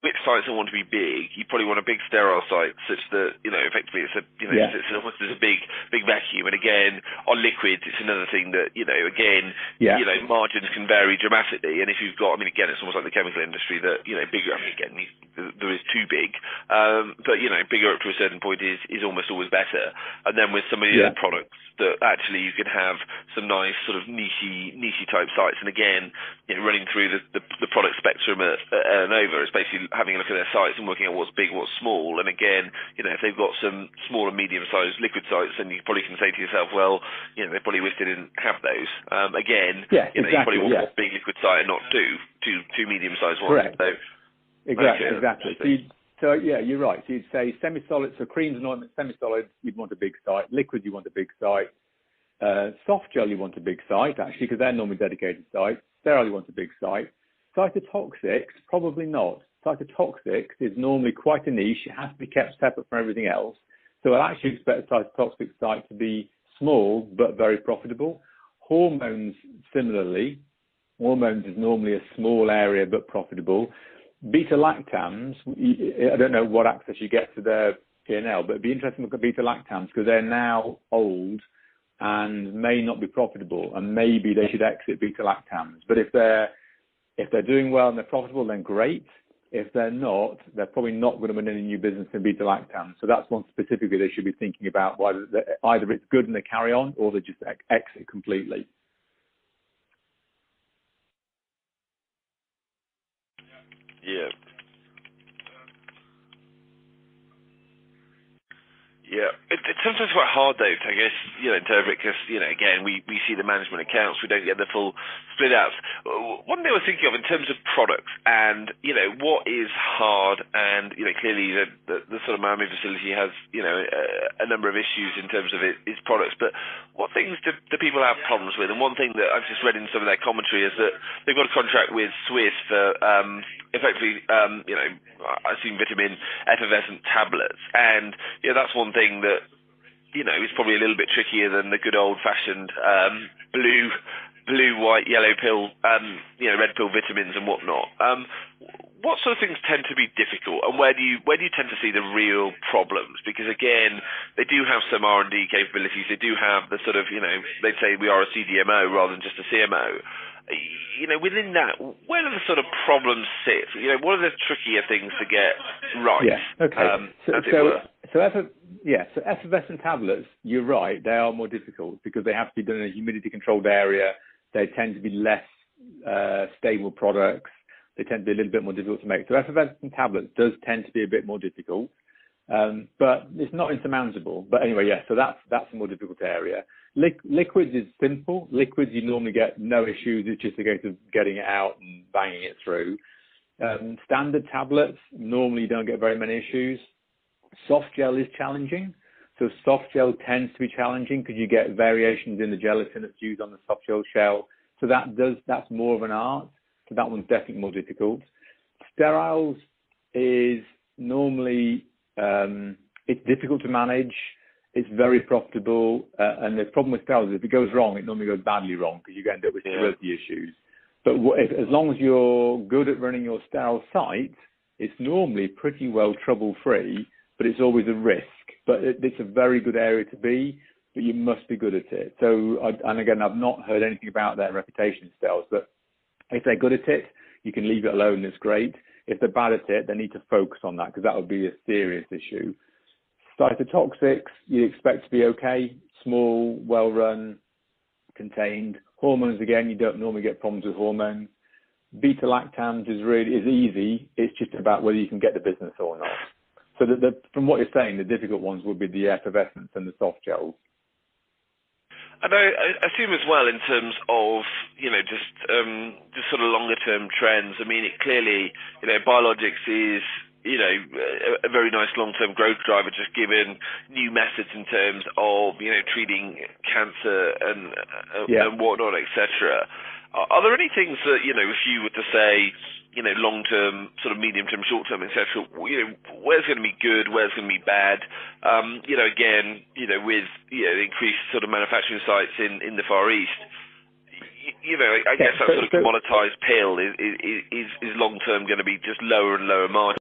which sites I want to be big, you probably want a big sterile site such that, effectively it's it's almost as a big vacuum. And again, on liquids, it's another thing that, again, margins can vary dramatically. And if you've got, again, it's almost like the chemical industry that, bigger, again, there is too big. But, bigger up to a certain point is almost always better. And then with some of the other products that actually you can have some nice sort of niche type sites. And again, running through the product spectrum at Nova, it's basically having a look at their sites and working out what's big, what's small. And again, if they've got some small and medium-sized liquid sites, then you probably can say to yourself, well, they probably wish they didn't have those. You probably want one big liquid site and not two medium-sized ones. Correct. So, exactly. So you're right. So you'd say semi-solid, so creams and ointments, semi-solid, you'd want a big site. Liquid, you want a big site. Soft gel, you want a big site, actually, because they're normally dedicated sites. Sterile, you want a big site. Cytotoxics, probably not. Cytotoxics is normally quite a niche. It has to be kept separate from everything else. So I'd actually expect a cytotoxic site to be small but very profitable. Hormones, similarly. Hormones is normally a small area but profitable. Beta-lactams, I don't know what access you get to their P&L, but it'd be interesting to look at beta-lactams because they're now old and may not be profitable, and maybe they should exit beta-lactams. But if they're doing well and they're profitable, then great. If they're not, they're probably not going to win any new business in beta-lactams. So that's one specifically they should be thinking about, whether either it's good and they carry on or they just exit completely. Yeah. Yeah, it's sometimes quite hard though to, I guess, interpret because, again, we see the management accounts, we don't get the full split outs. One thing I was thinking of in terms of products and, what is hard and, clearly the sort of Miami facility has, a number of issues in terms of its products, but what things do people have problems with? And one thing that I've just read in some of their commentary is that they've got a contract with Swiss for, effectively, I've seen vitamin effervescent tablets, and that's one thing that is probably a little bit trickier than the good old-fashioned blue, white, yellow pill, red pill vitamins and whatnot. What sort of things tend to be difficult, and where do you tend to see the real problems? Because again, they do have some R&D capabilities. They do have the sort of they'd say we are a CDMO rather than just a CMO. Within that, where do the sort of problems sit? What are the trickier things to get right? Yeah, okay. So effervescent tablets, you're right, they are more difficult because they have to be done in a humidity-controlled area. They tend to be less stable products. They tend to be a little bit more difficult to make. So effervescent tablets does tend to be a bit more difficult, but it's not insurmountable. But anyway, so that's a more difficult area. Liquids is simple. Liquids, you normally get no issues. It's just a case of getting it out and banging it through. Standard tablets, normally you don't get very many issues. Soft gel is challenging. So soft gel tends to be challenging because you get variations in the gelatin that's used on the soft gel shell. So that's more of an art. So that one's definitely more difficult. Steriles is normally, it's difficult to manage. It's very profitable, and the problem with steriles is if it goes wrong, it normally goes badly wrong because you end up with sterility issues. But as long as you're good at running your sterile site, it's normally pretty well trouble-free, but it's always a risk. But it's a very good area to be, but you must be good at it. So, and again, I've not heard anything about their reputation in steriles, but if they're good at it, you can leave it alone, it's great. If they're bad at it, they need to focus on that because that would be a serious issue. Cytotoxics, you expect to be okay, small, well-run, contained. Hormones, again, you don't normally get problems with hormones. Beta-lactams is easy. It's just about whether you can get the business or not. So from what you're saying, the difficult ones would be the effervescents and the soft gels. And I assume as well in terms of, just sort of longer term trends, it clearly, biologics is, a very nice long-term growth driver, just given new methods in terms of, treating cancer and whatnot, etc. Are there any things that, if you were to say, long-term, sort of medium-term, short-term, etc., where's going to be good, where's going to be bad? Again, with increased sort of manufacturing sites in the Far East, I guess that sort of commoditized pill is long term going to be just lower and lower margin.